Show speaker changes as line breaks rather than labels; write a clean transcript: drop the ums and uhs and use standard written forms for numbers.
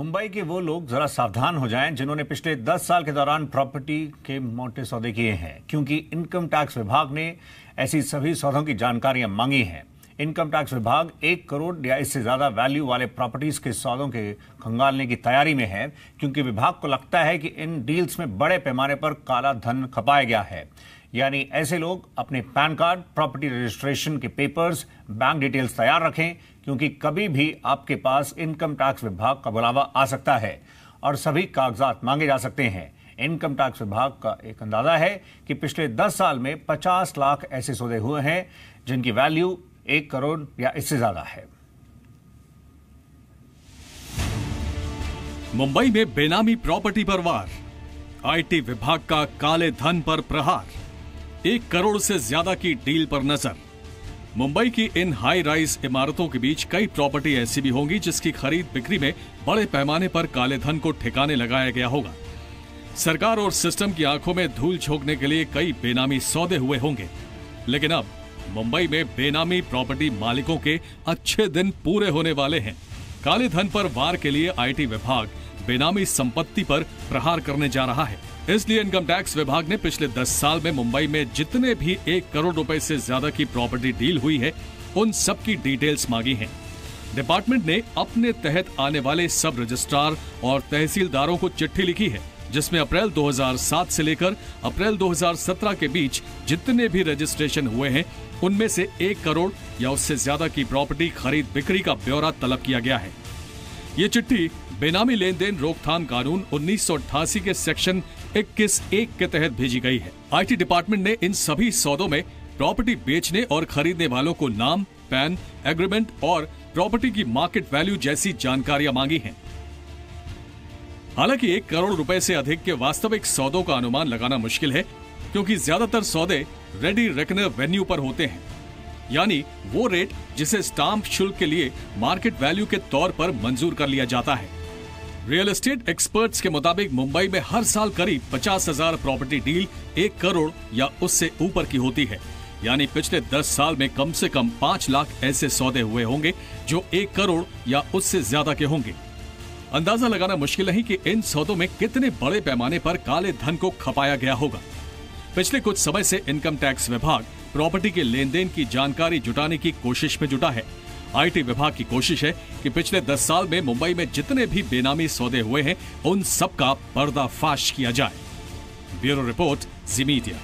मुंबई के वो लोग जरा सावधान हो जाएं जिन्होंने पिछले 10 साल के दौरान प्रॉपर्टी के मोटे सौदे किए हैं, क्योंकि इनकम टैक्स विभाग ने ऐसी सभी सौदों की जानकारियां मांगी हैं। इनकम टैक्स विभाग 1 करोड़ या इससे ज्यादा वैल्यू वाले प्रॉपर्टीज के सौदों के खंगालने की तैयारी में है, क्योंकि विभाग को लगता है कि इन डील्स में बड़े पैमाने पर काला धन खपाया गया है। यानी ऐसे लोग अपने पैन कार्ड, प्रॉपर्टी रजिस्ट्रेशन के पेपर्स, बैंक डिटेल्स तैयार रखें, क्योंकि कभी भी आपके पास इनकम टैक्स विभाग का बुलावा आ सकता है और सभी कागजात मांगे जा सकते हैं। इनकम टैक्स विभाग का एक अंदाजा है कि पिछले 10 साल में 50 लाख ऐसे सौदे हुए हैं जिनकी वैल्यू 1 करोड़ या इससे ज्यादा है।
मुंबई में बेनामी प्रॉपर्टी पर वार, आईटी विभाग का काले धन पर प्रहार, 1 करोड़ से ज्यादा की डील पर नजर। मुंबई की इन हाई राइज इमारतों के बीच कई प्रॉपर्टी ऐसी भी होंगी जिसकी खरीद बिक्री में बड़े पैमाने पर काले धन को ठिकाने लगाया गया होगा। सरकार और सिस्टम की आंखों में धूल झोंकने के लिए कई बेनामी सौदे हुए होंगे, लेकिन अब मुंबई में बेनामी प्रॉपर्टी मालिकों के अच्छे दिन पूरे होने वाले हैं। काले धन पर वार के लिए आईटी विभाग बेनामी संपत्ति पर प्रहार करने जा रहा है। इसलिए इनकम टैक्स विभाग ने पिछले 10 साल में मुंबई में जितने भी 1 करोड़ रुपए से ज्यादा की प्रॉपर्टी डील हुई है, उन सब की डिटेल्स मांगी हैं। डिपार्टमेंट ने अपने तहत आने वाले सब रजिस्ट्रार और तहसीलदारों को चिट्ठी लिखी है, जिसमें अप्रैल 2007 से लेकर अप्रैल 2017 के बीच जितने भी रजिस्ट्रेशन हुए हैं, उनमें से 1 करोड़ या उससे ज्यादा की प्रॉपर्टी खरीद बिक्री का ब्यौरा तलब किया गया है। ये चिट्ठी बेनामी लेन देन रोकथाम कानून 1988 के सेक्शन 21(1) के तहत भेजी गई है। आईटी डिपार्टमेंट ने इन सभी सौदों में प्रॉपर्टी बेचने और खरीदने वालों को नाम, पैन, एग्रीमेंट और प्रॉपर्टी की मार्केट वैल्यू जैसी जानकारियां मांगी हैं। हालांकि 1 करोड़ रुपए से अधिक के वास्तविक सौदों का अनुमान लगाना मुश्किल है, क्योंकि ज्यादातर सौदे रेडी रेकनर वेन्यू पर होते हैं, यानी वो रेट जिसे स्टाम्प शुल्क के लिए मार्केट वैल्यू के तौर पर मंजूर कर लिया जाता है। रियल एस्टेट एक्सपर्ट्स के मुताबिक मुंबई में हर साल करीब 50,000 प्रॉपर्टी डील 1 करोड़ या उससे ऊपर की होती है, यानी पिछले 10 साल में कम से कम 5 लाख ऐसे सौदे हुए होंगे जो 1 करोड़ या उससे ज्यादा के होंगे। अंदाजा लगाना मुश्किल नहीं कि इन सौदों में कितने बड़े पैमाने पर काले धन को खपाया गया होगा। पिछले कुछ समय से इनकम टैक्स विभाग प्रॉपर्टी के लेन देन की जानकारी जुटाने की कोशिश में जुटा है। आईटी विभाग की कोशिश है कि पिछले 10 साल में मुंबई में जितने भी बेनामी सौदे हुए हैं, उन सब का पर्दाफाश किया जाए। ब्यूरो रिपोर्ट, जी मीडिया।